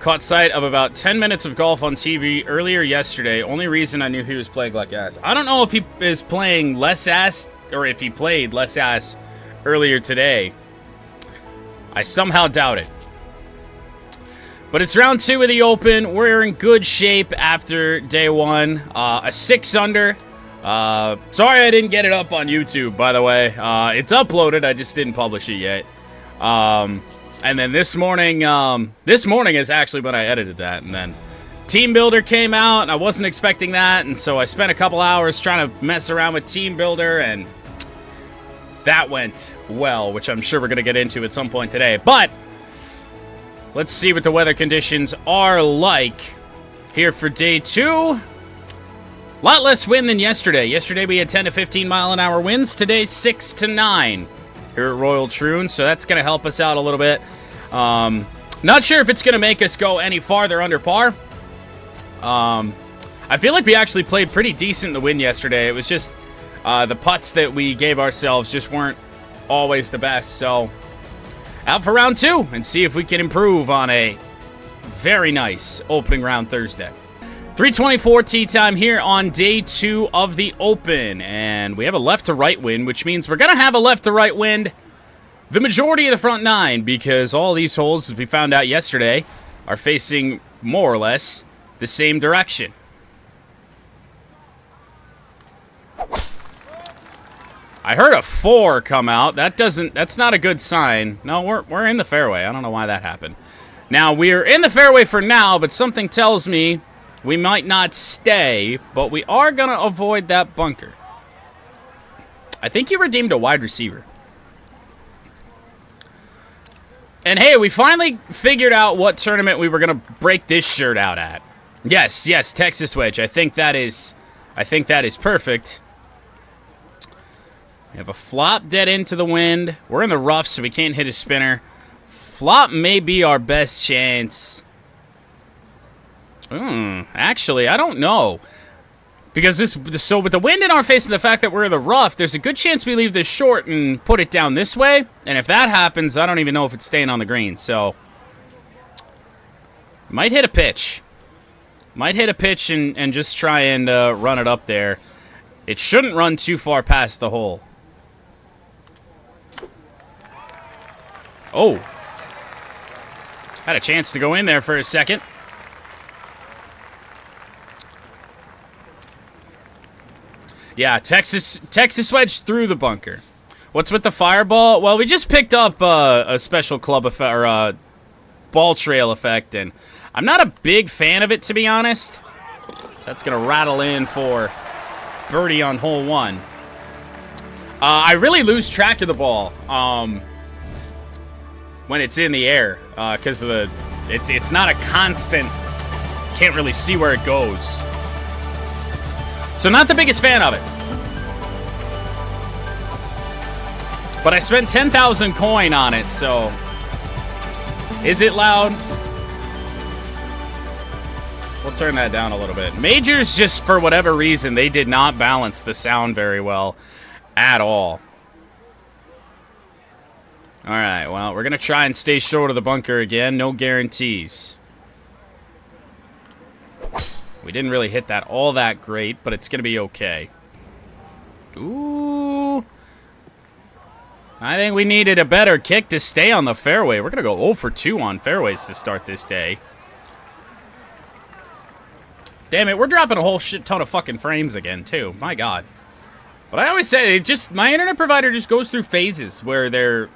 Caught sight of about 10 minutes of golf on TV earlier yesterday. Only reason I knew he was playing like ass. I don't know if he is playing less ass or if he played less ass earlier today. I somehow doubt it. But it's round 2 of the Open. We're in good shape after day 1. A 6 under. Sorry I didn't get it up on YouTube, by the way. It's uploaded. I just didn't publish it yet. And then this morning is actually when I edited that. And then Team Builder came out, and I wasn't expecting that. And so I spent a couple hours trying to mess around with Team Builder, and that went well, which I'm sure we're going to get into at some point today. But let's see what the weather conditions are like here for day 2. A lot less wind than yesterday. Yesterday we had 10 to 15 mile an hour winds. Today 6 to 9 here at Royal Troon, so that's going to help us out a little bit. Not sure if it's going to make us go any farther under par. I feel like we actually played pretty decent in the wind yesterday. It was just the putts that we gave ourselves just weren't always the best. So out for round 2 and see if we can improve on a very nice opening round Thursday. 3:24 tee time here on day 2 of the Open, and we have a left to right wind, which means we're going to have a left to right wind the majority of the front 9, because all these holes, as we found out yesterday, are facing more or less the same direction. I heard a 4 come out. That's not a good sign. No, we're in the fairway. I don't know why that happened. Now, we're in the fairway for now, but something tells me we might not stay, but we are going to avoid that bunker. I think you redeemed a wide receiver. And hey, we finally figured out what tournament we were going to break this shirt out at. Yes, Texas Wedge. I think that is perfect. We have a flop dead into the wind. We're in the rough, so we can't hit a spinner. Flop may be our best chance. Actually, I don't know. Because so with the wind in our face and the fact that we're in the rough, there's a good chance we leave this short and put it down this way. And if that happens, I don't even know if it's staying on the green. So, might hit a pitch. Might hit a pitch and just try and run it up there. It shouldn't run too far past the hole. Oh. Had a chance to go in there for a second. Yeah, Texas wedge through the bunker. What's with the fireball? Well, we just picked up a special club effect, or a ball trail effect, and I'm not a big fan of it, to be honest. So that's going to rattle in for birdie on hole 1. I really lose track of the ball when it's in the air because of it's not a constant. Can't really see where it goes. So not the biggest fan of it. But I spent 10,000 coin on it, so is it loud? We'll turn that down a little bit. Majors, just for whatever reason, they did not balance the sound very well at all. All right, well, we're going to try and stay short of the bunker again. No guarantees. We didn't really hit that all that great, but it's going to be okay. Ooh. I think we needed a better kick to stay on the fairway. We're going to go 0 for 2 on fairways to start this day. Damn it, we're dropping a whole shit ton of fucking frames again, too. My God. But I always say, my internet provider just goes through phases where they're,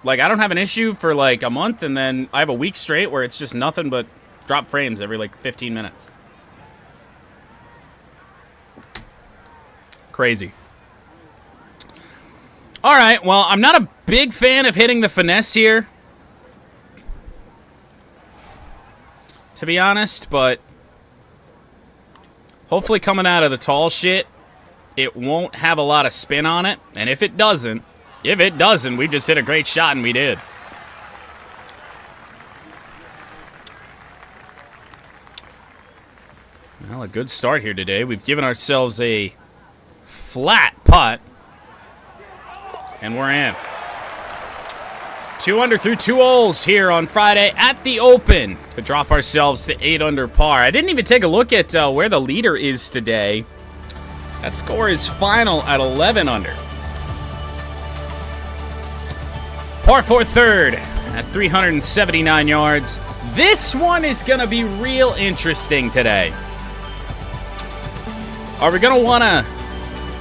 like, I don't have an issue for, like, a month, and then I have a week straight where it's just nothing but drop frames every, like, 15 minutes. Crazy. All right, well, I'm not a big fan of hitting the finesse here, to be honest, but hopefully coming out of the tall shit, it won't have a lot of spin on it, and if it doesn't, we just hit a great shot, and we did. Well, a good start here today. We've given ourselves a flat putt, and we're in. 2 under through 2 holes here on Friday at the Open to drop ourselves to 8 under par. I didn't even take a look at where the leader is today. That score is final at 11 under. Par 4 third at 379 yards. This one is going to be real interesting today. Are we going to want to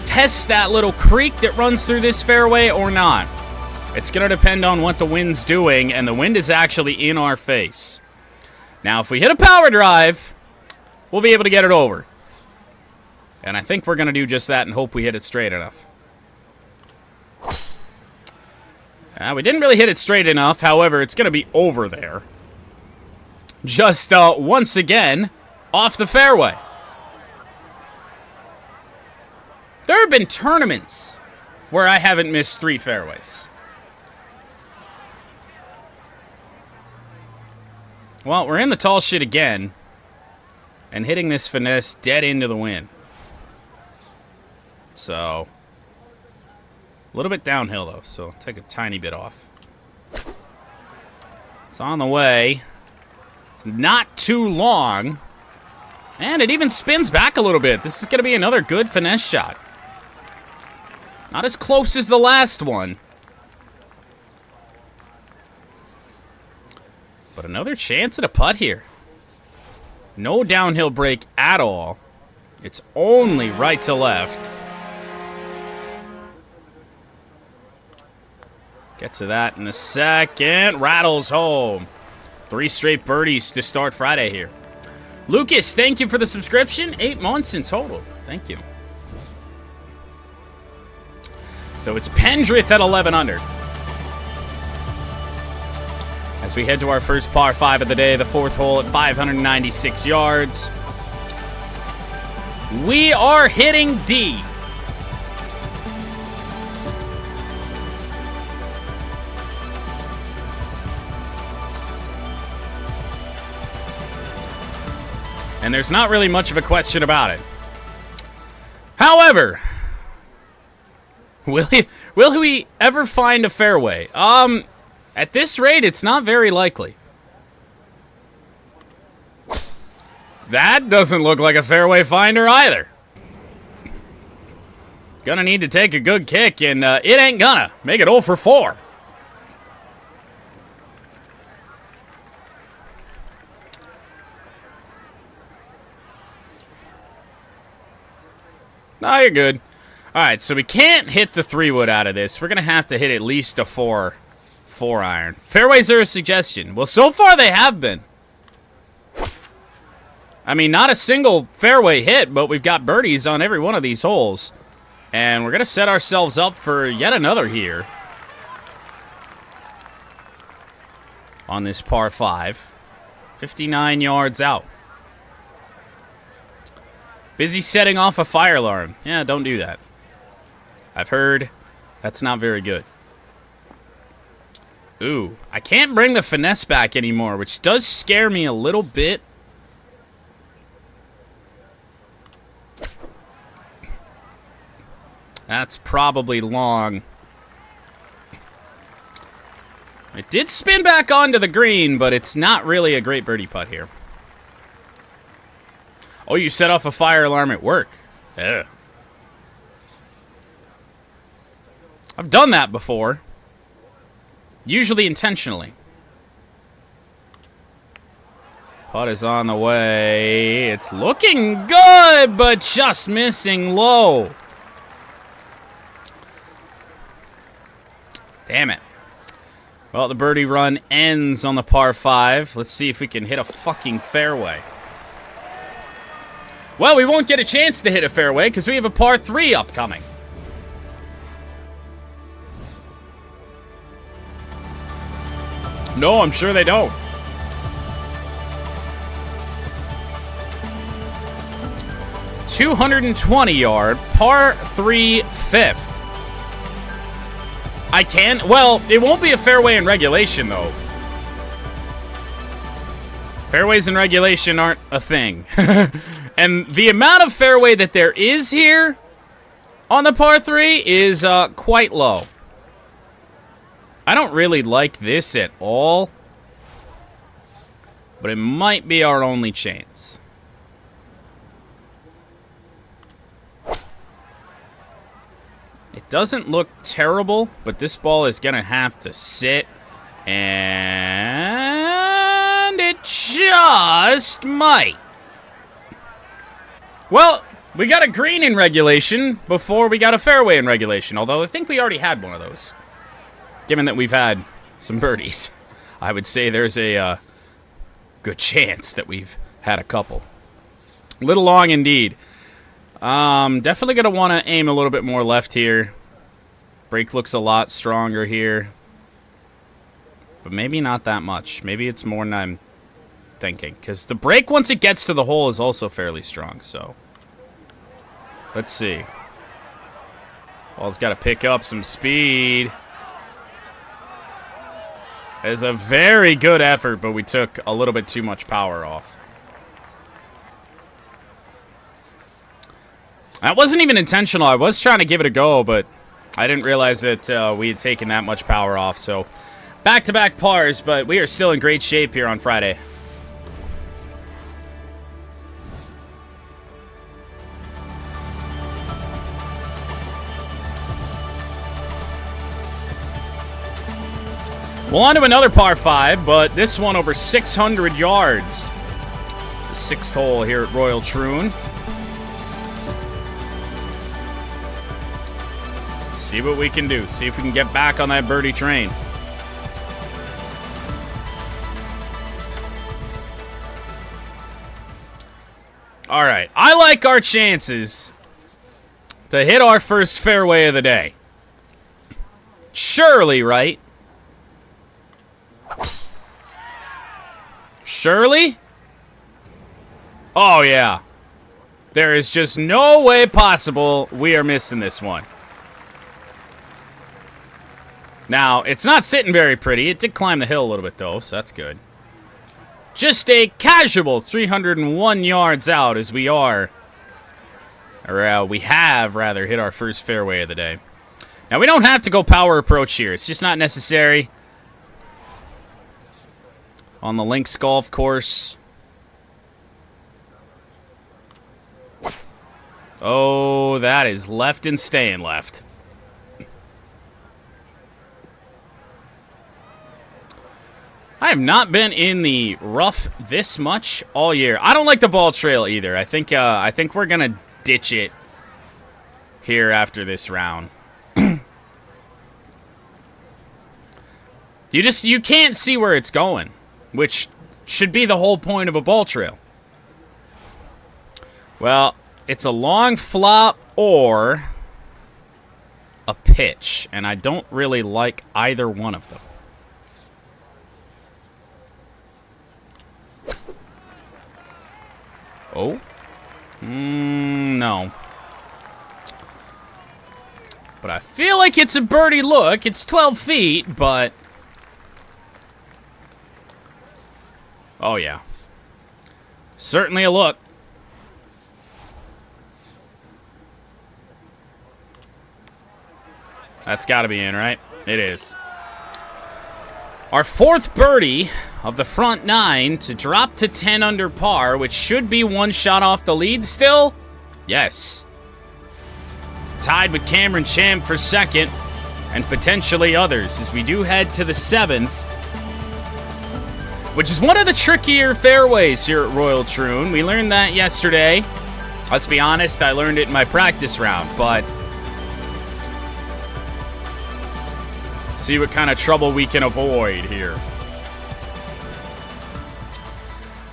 test that little creek that runs through this fairway or not? It's going to depend on what the wind's doing, and the wind is actually in our face. Now, if we hit a power drive, we'll be able to get it over. And I think we're going to do just that and hope we hit it straight enough. We didn't really hit it straight enough. However, it's going to be over there. Just once again, off the fairway. There have been tournaments where I haven't missed 3 fairways. Well, we're in the tall shit again. And hitting this finesse dead into the wind. So, a little bit downhill, though, so I'll take a tiny bit off. It's on the way. It's not too long. And it even spins back a little bit. This is going to be another good finesse shot. Not as close as the last one. But another chance at a putt here. No downhill break at all. It's only right to left. Get to that in a second. Rattles home. 3 straight birdies to start Friday here. Lucas, thank you for the subscription. 8 months in total. Thank you. So it's Pendrith at 11 under. As we head to our first par 5 of the day, the 4th hole at 596 yards. We are hitting D. And there's not really much of a question about it. However, will we ever find a fairway? At this rate, it's not very likely. That doesn't look like a fairway finder either. Gonna need to take a good kick, and it ain't gonna. Make it 0 for 4. No, you're good. All right, so we can't hit the 3-wood out of this. We're gonna have to hit at least a 4-iron. Fairways are a suggestion. Well, so far they have been. I mean, not a single fairway hit, but we've got birdies on every one of these holes. And we're going to set ourselves up for yet another here. On this par 5. 59 yards out. Busy setting off a fire alarm. Yeah, don't do that. I've heard that's not very good. Ooh, I can't bring the finesse back anymore, which does scare me a little bit. That's probably long. It did spin back onto the green, but it's not really a great birdie putt here. Oh, you set off a fire alarm at work. Ugh. I've done that before. Usually intentionally. Putt is on the way. It's looking good, but just missing low. Damn it. Well, the birdie run ends on the par 5. Let's see if we can hit a fucking fairway. Well, we won't get a chance to hit a fairway because we have a par 3 upcoming. No, I'm sure they don't. .220-yard, par 3 fifth. I can. Well, it won't be a fairway in regulation, though. Fairways in regulation aren't a thing. And the amount of fairway that there is here on the par 3 is quite low. I don't really like this at all, but it might be our only chance. It doesn't look terrible, but this ball is going to have to sit, and it just might. Well, we got a green in regulation before we got a fairway in regulation, although I think we already had one of those. Given that we've had some birdies, I would say there's a good chance that we've had a couple. A little long indeed. Definitely going to want to aim a little bit more left here. Break looks a lot stronger here. But maybe not that much. Maybe it's more than I'm thinking. Because the break, once it gets to the hole, is also fairly strong. So, let's see. Ball's got to pick up some speed. It's a very good effort, but we took a little bit too much power off. That wasn't even intentional. I was trying to give it a go, but I didn't realize that we had taken that much power off. So, back-to-back pars, but we are still in great shape here on Friday. Well, on to another par 5, but this one over 600 yards. The 6th hole here at Royal Troon. See what we can do. See if we can get back on that birdie train. All right. I like our chances to hit our first fairway of the day. Surely, right? Surely? Oh, yeah. There is just no way possible we are missing this one. Now, it's not sitting very pretty. It did climb the hill a little bit, though, so that's good. Just a casual 301 yards out as we are, or we have, rather, hit our first fairway of the day. Now, we don't have to go power approach here. It's just not necessary. On the links golf course. Oh, that is left and staying left. I have not been in the rough this much all year. I don't like the ball trail either. I think we're gonna ditch it here after this round. You can't see where it's going, which should be the whole point of a ball trail. Well, it's a long flop or a pitch, and I don't really like either one of them. Oh? No. But I feel like it's a birdie look. It's 12 feet, but... Oh, yeah. Certainly a look. That's got to be in, right? It is. Our 4th birdie of the front 9 to drop to 10 under par, which should be one shot off the lead still. Yes. Tied with Cameron Champ for 2nd, and potentially others, as we do head to the 7th, which is one of the trickier fairways here at Royal Troon. We learned that yesterday. Let's be honest, I learned it in my practice round, but see what kind of trouble we can avoid here.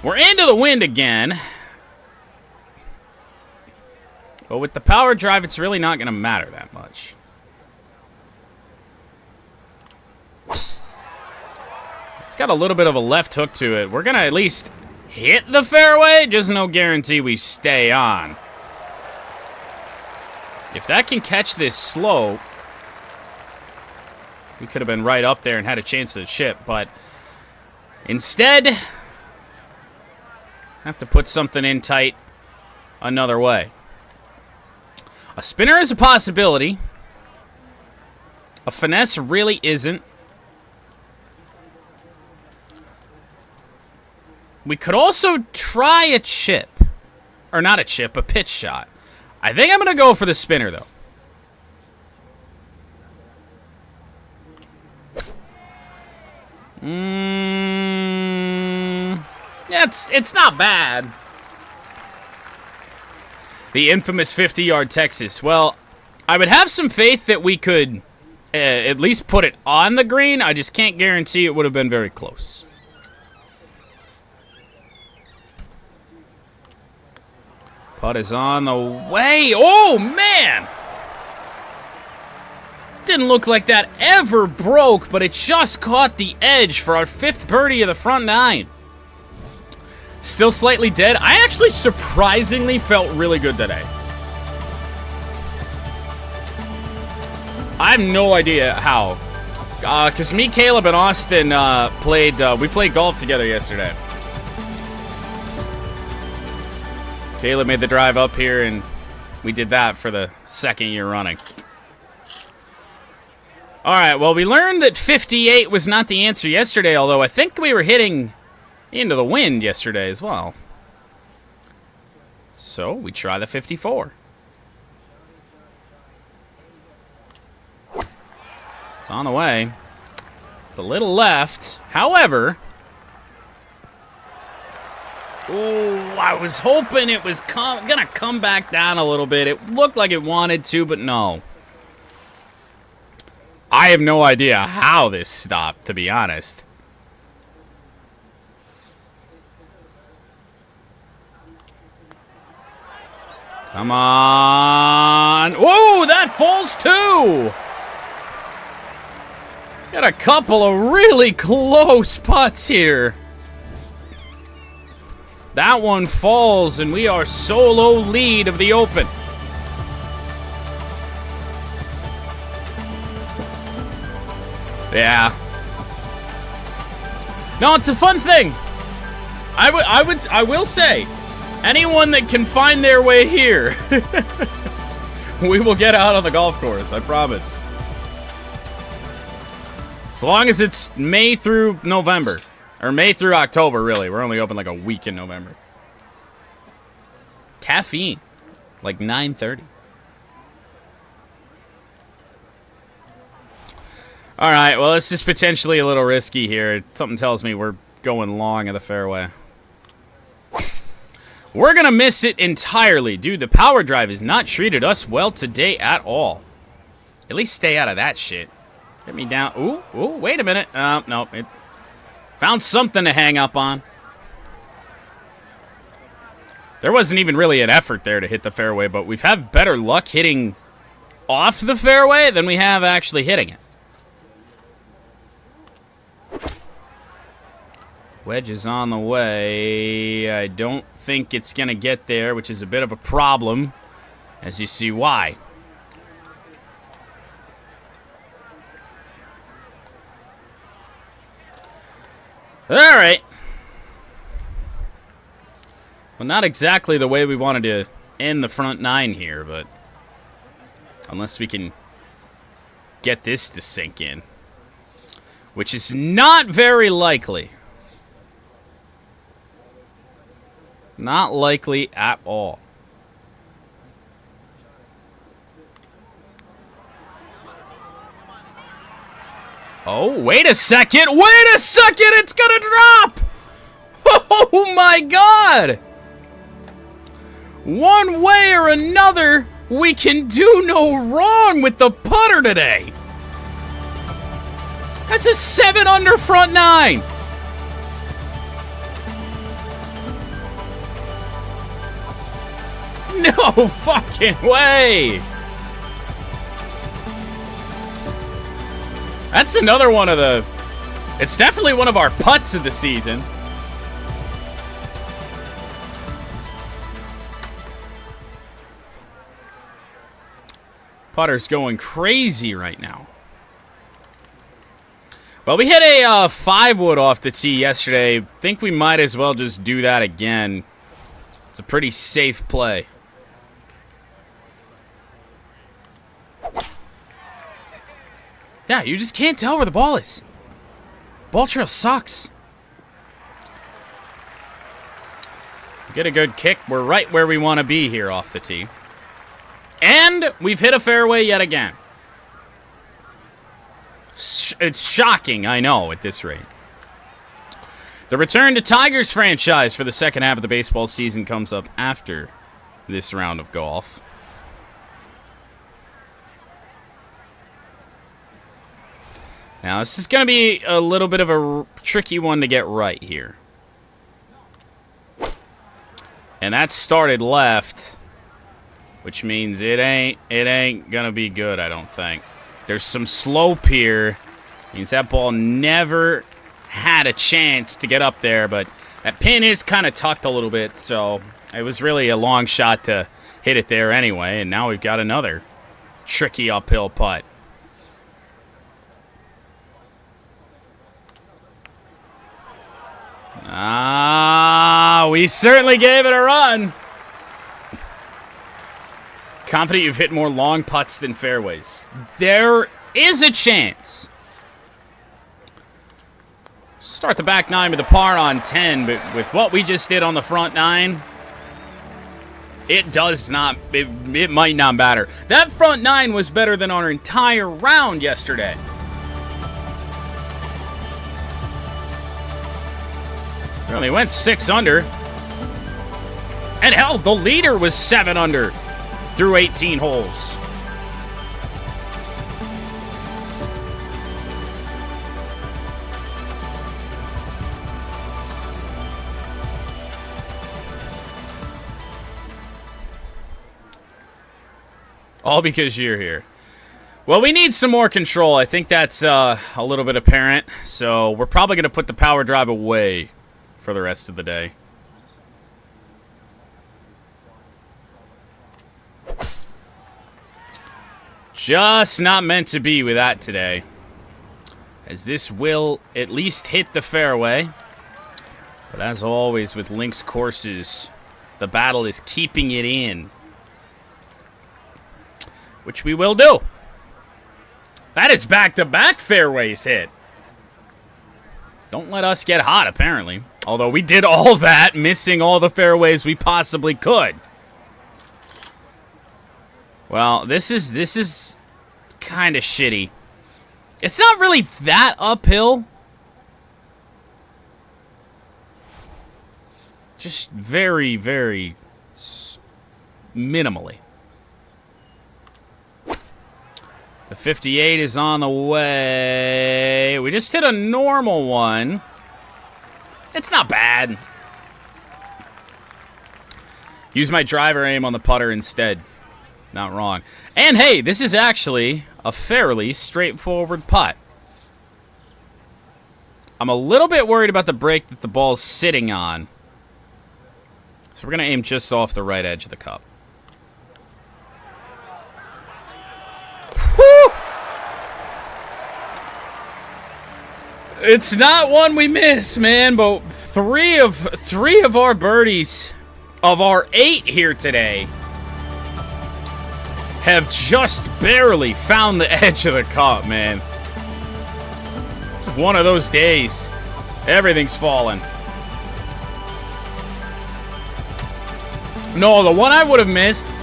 We're into the wind again. But with the power drive, it's really not going to matter that much. It's got a little bit of a left hook to it. We're going to at least hit the fairway. Just no guarantee we stay on. If that can catch this slope, we could have been right up there and had a chance to chip. But instead, have to put something in tight another way. A spinner is a possibility. A finesse really isn't. We could also try a chip. Or not a chip, a pitch shot. I think I'm going to go for the spinner, though. Yeah, it's not bad. The infamous 50-yard Texas. Well, I would have some faith that we could at least put it on the green. I just can't guarantee it would have been very close. Putt is on the way. Oh, man! Didn't look like that ever broke, but it just caught the edge for our 5th birdie of the front 9. Still slightly dead. I actually surprisingly felt really good today. I have no idea how. Because me, Caleb, and Austin we played golf together yesterday. Caleb made the drive up here, and we did that for the 2nd year running. All right, well, we learned that 58 was not the answer yesterday, although I think we were hitting into the wind yesterday as well. So we try the 54. It's on the way. It's a little left. However, ooh, I was hoping it was gonna come back down a little bit. It looked like it wanted to, but no. I have no idea how this stopped, to be honest. Come on. Whoa, that falls too. Got a couple of really close putts here. That one falls, and we are solo lead of the Open. Yeah. No, it's a fun thing. I will say, anyone that can find their way here, we will get out on the golf course, I promise. As long as it's May through November. Or May through October, really. We're only open like a week in November. Caffeine. Like 9:30. All right, well, this is potentially a little risky here. Something tells me we're going long of the fairway. We're going to miss it entirely. Dude, the power drive has not treated us well today at all. At least stay out of that shit. Get me down. Ooh, wait a minute. No, it found something to hang up on. There wasn't even really an effort there to hit the fairway, but we've had better luck hitting off the fairway than we have actually hitting it. Wedge is on the way. I don't think it's going to get there, which is a bit of a problem, as you see why. All right. Well, not exactly the way we wanted to end the front 9 here, but unless we can get this to sink in, which is not very likely. Not likely at all. Oh, wait a second. Wait a second. It's going to drop. Oh, my God. One way or another, we can do no wrong with the putter today. That's a 7 under front 9. No fucking way! That's another one of the... It's definitely one of our putts of the season. Putter's going crazy right now. Well, we hit a 5-wood off the tee yesterday. Think we might as well just do that again. It's a pretty safe play. Yeah, you just can't tell where the ball is. Ball trail sucks. Get a good kick. We're right where we want to be here off the tee. And we've hit a fairway yet again. It's shocking, I know, at this rate. The return to Tigers franchise for the second half of the baseball season comes up after this round of golf. Now, this is going to be a little bit of a tricky one to get right here. And that started left, which means it ain't going to be good, I don't think. There's some slope here. Means that ball never had a chance to get up there, but that pin is kind of tucked a little bit, so it was really a long shot to hit it there anyway, and now we've got another tricky uphill putt. We certainly gave it a run. Confident you've hit more long putts than fairways. There is a chance. Start the back nine with a par on 10, but with what we just did on the front nine, it does not, it might not matter. That front nine was better than our entire round yesterday. We only went 6 under. And hell, the leader was 7 under through 18 holes. All because you're here. Well, we need some more control. I think that's a little bit apparent. So we're probably going to put the power drive away for the rest of the day. Just not meant to be with that today, as this will at least hit the fairway. But as always with links courses, the battle is keeping it in, which we will do. That is back-to-back fairways hit. Don't let us get hot, apparently. Although we did all that, missing all the fairways we possibly could. Well, this is kind of shitty. It's not really that uphill. Just very, very minimally. The 58 is on the way. We just hit a normal one. It's not bad. Use my driver aim on the putter instead. Not wrong. And hey, this is actually a fairly straightforward putt. I'm a little bit worried about the break that the ball's sitting on. So we're going to aim just off the right edge of the cup. Woo! It's not one we miss, man, but three of our birdies of our 8 here today have just barely found the edge of the cup, man. It's one of those days. Everything's falling. No, the one I would have missed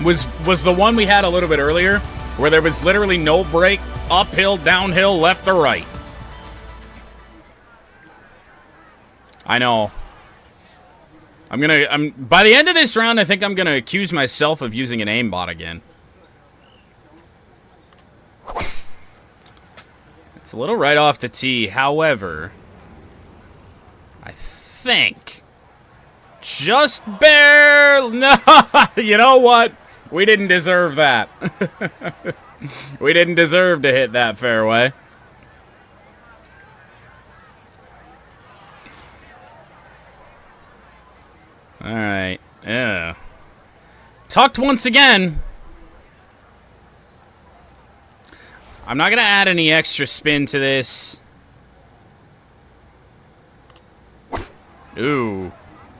was the one we had a little bit earlier, where there was literally no break, uphill, downhill, left or right. I know. By the end of this round, I think I'm gonna accuse myself of using an aimbot again. It's a little right off the tee, however, I think just barely. No, you know what? We didn't deserve that. We didn't deserve to hit that fairway. All right. Yeah. Tucked once again. I'm not going to add any extra spin to this. Ooh.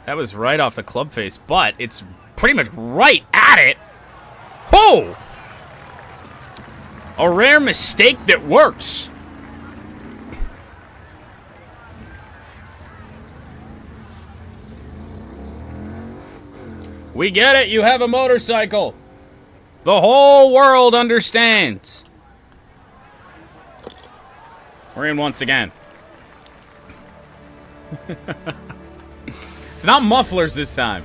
That was right off the club face, but it's pretty much right at it. Oh! A rare mistake that works. We get it. You have a motorcycle. The whole world understands. We're in once again. It's not mufflers this time.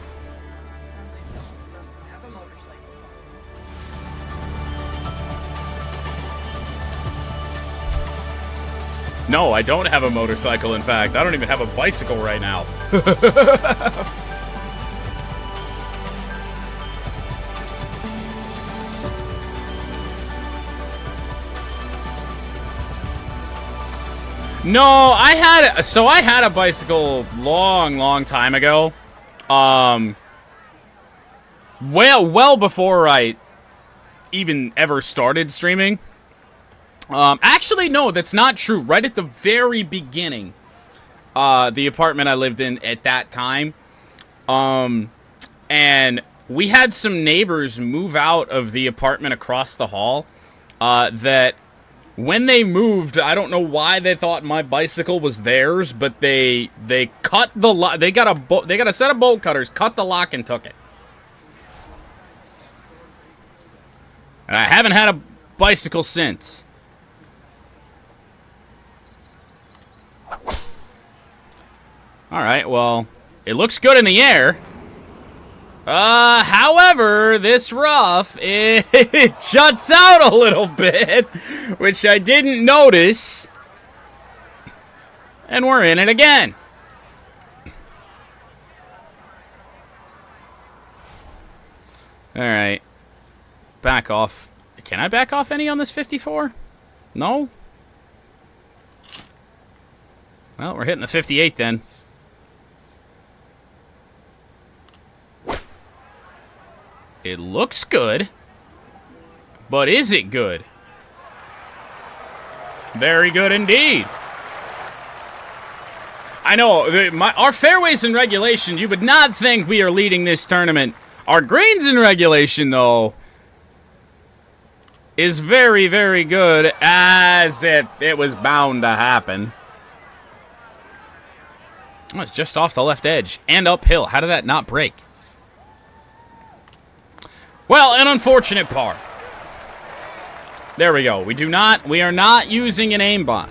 No, I don't have a motorcycle, in fact. I don't even have a bicycle right now. No, I had a bicycle long time ago. Well before I even ever started streaming. Actually, no, that's not true. Right at the very beginning, the apartment I lived in at that time, and we had some neighbors move out of the apartment across the hall, that when they moved, I don't know why they thought my bicycle was theirs, but they cut the lock. They got a set of bolt cutters, cut the lock, and took it. And I haven't had a bicycle since. Alright, well, it looks good in the air. However, this rough, it juts out a little bit, which I didn't notice. And we're in it again. Alright. Back off. Can I back off any on this 54? No? Well, we're hitting the 58 then. It looks good, but is it good? Very good indeed. I know, our fairways in regulation, you would not think we are leading this tournament. Our greens in regulation, though, is very, very good, as it was bound to happen. Oh, it's just off the left edge and uphill. How did that not break? Well, an unfortunate par. There we go. We are not using an aimbot.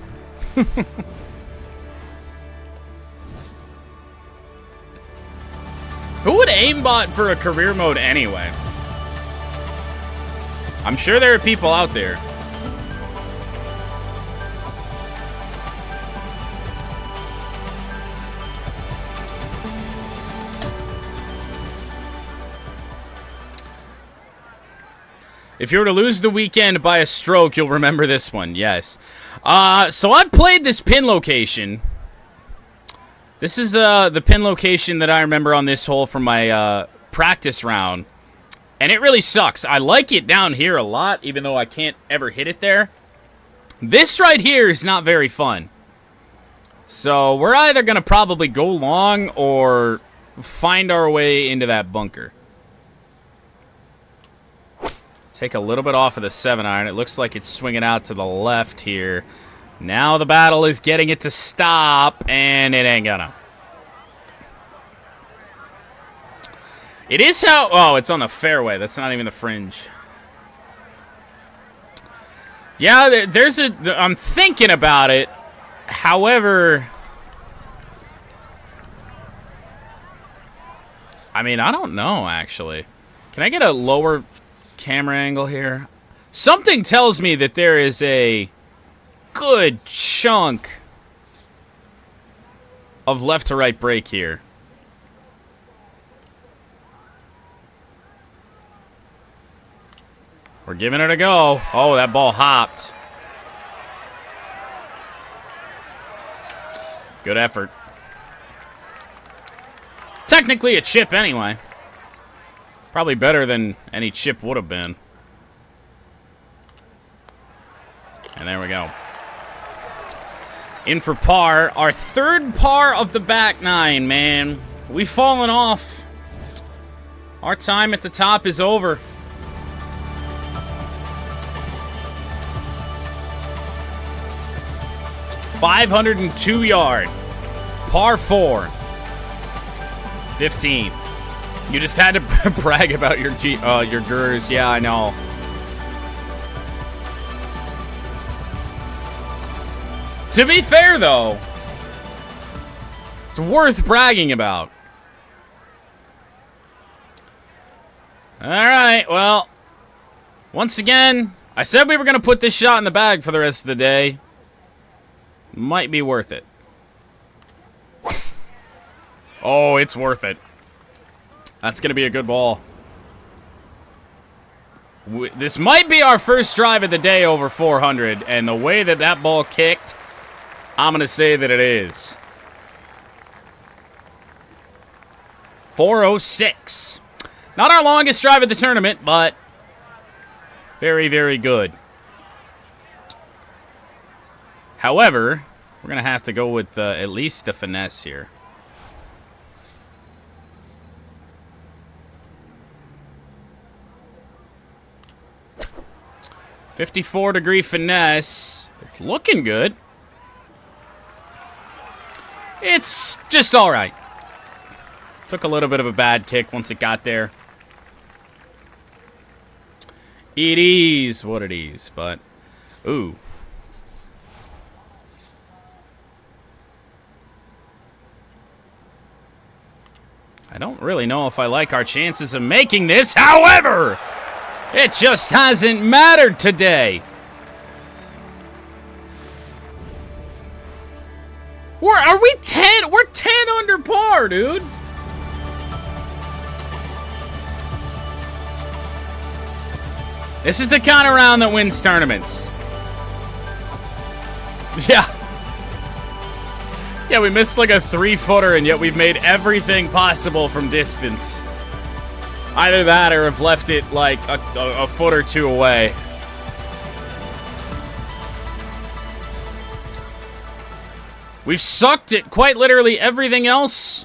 Who would aimbot for a career mode anyway? I'm sure there are people out there. If you were to lose the weekend by a stroke, you'll remember this one. Yes. So I played this pin location. This is the pin location that I remember on this hole from my practice round. And it really sucks. I like it down here a lot, even though I can't ever hit it there. This right here is not very fun. So we're either going to probably go long or find our way into that bunker. Take a little bit off of the 7-iron. It looks like it's swinging out to the left here. Now the battle is getting it to stop, and it ain't gonna. It is how... Oh, it's on the fairway. That's not even the fringe. Yeah, there's a... I'm thinking about it. However... I mean, I don't know, actually. Can I get a lower... camera angle here? Something tells me that there is a good chunk of left to right break here. We're giving it a go. Oh, that ball hopped. Good effort. Technically a chip anyway. Probably better than any chip would have been. And there we go. In for par. Our third par of the back nine, man. We've fallen off. Our time at the top is over. .502 yard. Par 4. 15th. You just had to brag about your GERs. Yeah, I know. To be fair, though, it's worth bragging about. All right, well, once again, I said we were going to put this shot in the bag for the rest of the day. Might be worth it. Oh, it's worth it. That's going to be a good ball. This might be our first drive of the day over 400, and the way that that ball kicked, I'm going to say that it is. 406. Not our longest drive of the tournament, but very, very good. However, we're going to have to go with at least a finesse here. .54-degree finesse. It's looking good. It's just all right. Took a little bit of a bad kick once it got there. It is what it is, but ooh. I don't really know if I like our chances of making this. However, it just hasn't mattered today. Are we 10? We're 10 under par, dude. This is the kind of round that wins tournaments. Yeah. Yeah, we missed like a 3-footer, and yet we've made everything possible from distance. Either that or have left it like a foot or two away. We've sucked at quite literally everything else.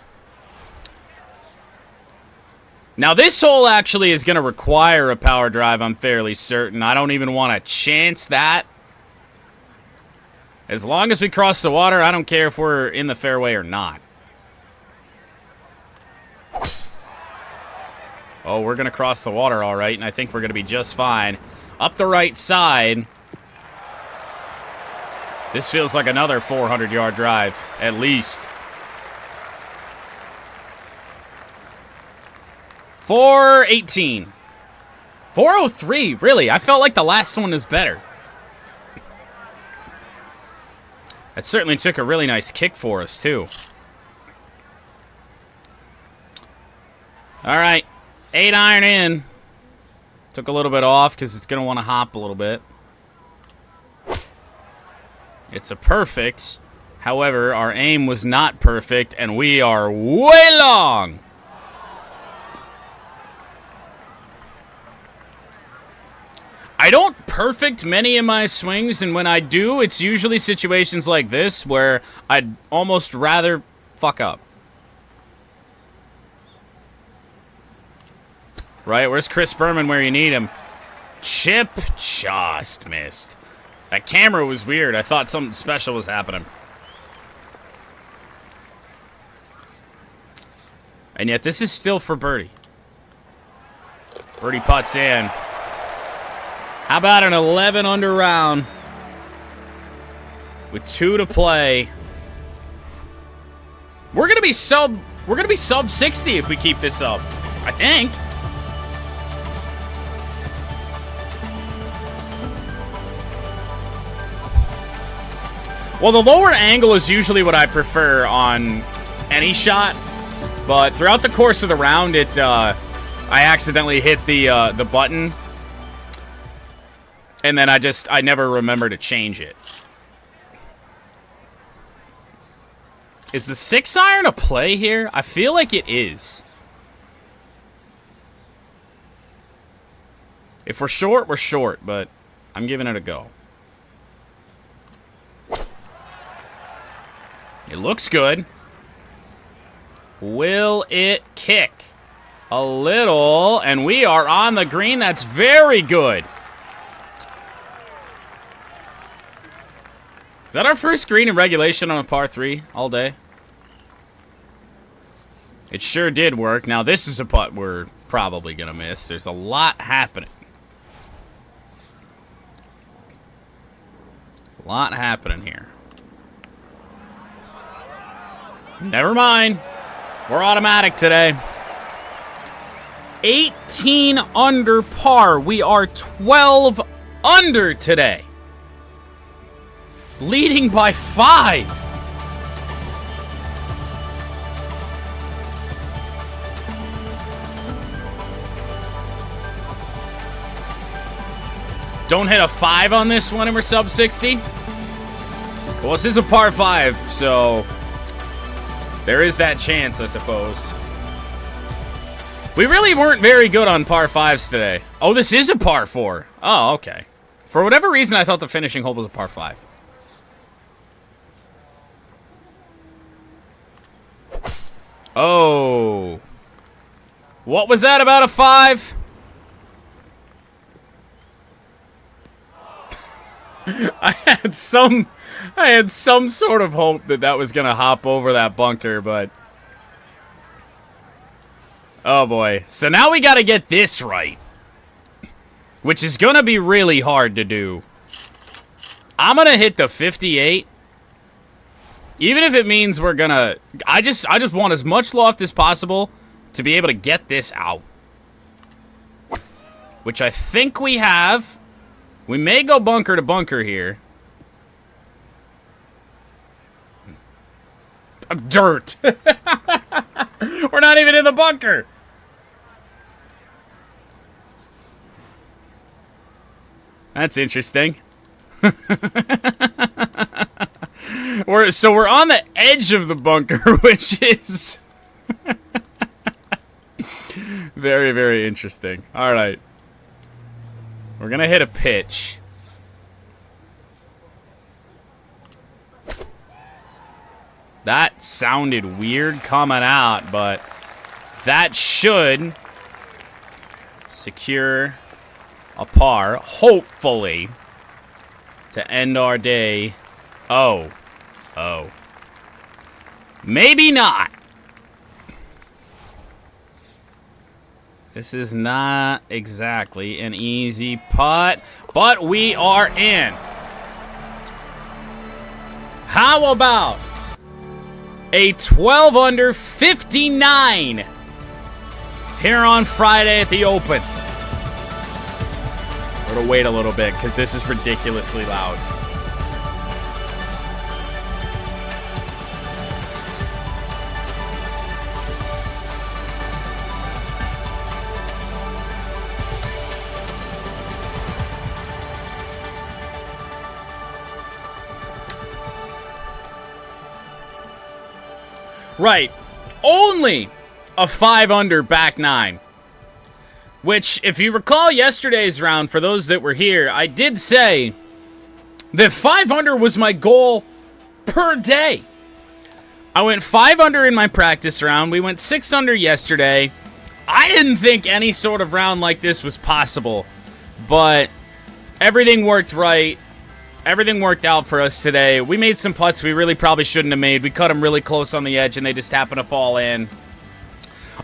Now, this hole actually is going to require a power drive, I'm fairly certain. I don't even want to chance that. As long as we cross the water, I don't care if we're in the fairway or not. Oh, we're going to cross the water all right, and I think we're going to be just fine. Up the right side. This feels like another 400-yard drive, at least. 418. 403, really? I felt like the last one was better. That certainly took a really nice kick for us, too. All right. 8-iron in. Took a little bit off because it's going to want to hop a little bit. It's a perfect. However, our aim was not perfect, and we are way long. I don't perfect many of my swings, and when I do, it's usually situations like this where I'd almost rather fuck up. Right, where's Chris Berman where you need him? Chip just missed. That camera was weird. I thought something special was happening. And yet this is still for birdie. Birdie putts in. How about an 11 under round with 2 to play? We're gonna be sub 60 if we keep this up, I think. Well, the lower angle is usually what I prefer on any shot, but throughout the course of the round, I accidentally hit the button, and then I never remember to change it. Is the 6-iron a play here? I feel like it is. If we're short, but I'm giving it a go. It looks good. Will it kick? A little, and we are on the green. That's very good. Is that our first green in regulation on a par 3 all day? It sure did work. Now, this is a putt we're probably going to miss. There's a lot happening. A lot happening here. Never mind. We're automatic today. 18 under par. We are 12 under today. Leading by 5. Don't hit a 5 on this one and we're sub 60. Well, this is a par 5, so there is that chance, I suppose. We really weren't very good on par 5s today. Oh, this is a par 4. Oh, okay. For whatever reason, I thought the finishing hole was a par 5. Oh. What was that about a 5? I had some sort of hope that that was going to hop over that bunker, but oh boy. So now we got to get this right, which is going to be really hard to do. I'm going to hit the 58. Even if it means we're going to I just want as much loft as possible to be able to get this out. Which I think we have. We may go bunker to bunker here. Dirt. We're not even in the bunker. That's interesting. So we're on the edge of the bunker, which is very, very interesting. All right. We're going to hit a pitch. That sounded weird coming out, but that should secure a par, hopefully, to end our day. Oh. Maybe not. This is not exactly an easy putt, but we are in. How about a 12 under 59 here on Friday at the Open? We're going to wait a little bit because this is ridiculously loud. Right. Only a 5 under back 9. Which, if you recall yesterday's round, for those that were here, I did say that 5 under was my goal per day. I went 5 under in my practice round. We went 6 under yesterday. I didn't think any sort of round like this was possible. But everything worked right. Everything worked out for us today. We made some putts we really probably shouldn't have made. We cut them really close on the edge, and they just happened to fall in.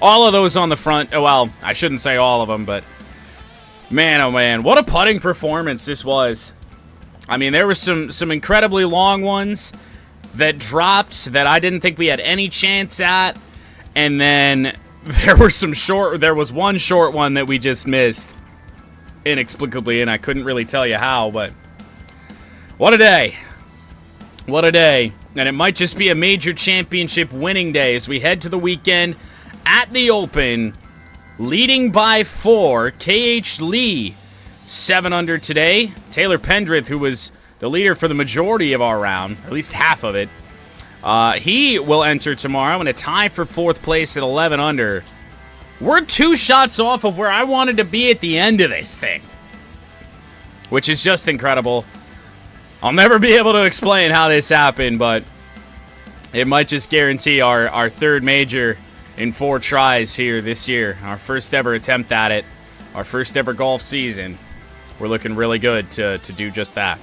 All of those on the front. Oh, well, I shouldn't say all of them, but man, oh man, what a putting performance this was. I mean, there were some incredibly long ones that dropped that I didn't think we had any chance at, and then there was one short one that we just missed inexplicably, and I couldn't really tell you how, but what a day. What a day. And it might just be a major championship winning day as we head to the weekend at the Open, leading by 4. KH Lee, 7 under today. Taylor Pendrith, who was the leader for the majority of our round, at least half of it, he will enter tomorrow in a tie for 4th place at 11 under. We're 2 shots off of where I wanted to be at the end of this thing, which is just incredible. I'll never be able to explain how this happened, but it might just guarantee our 3rd major in 4 tries here this year. Our first ever attempt at it. Our first ever golf season. We're looking really good to do just that.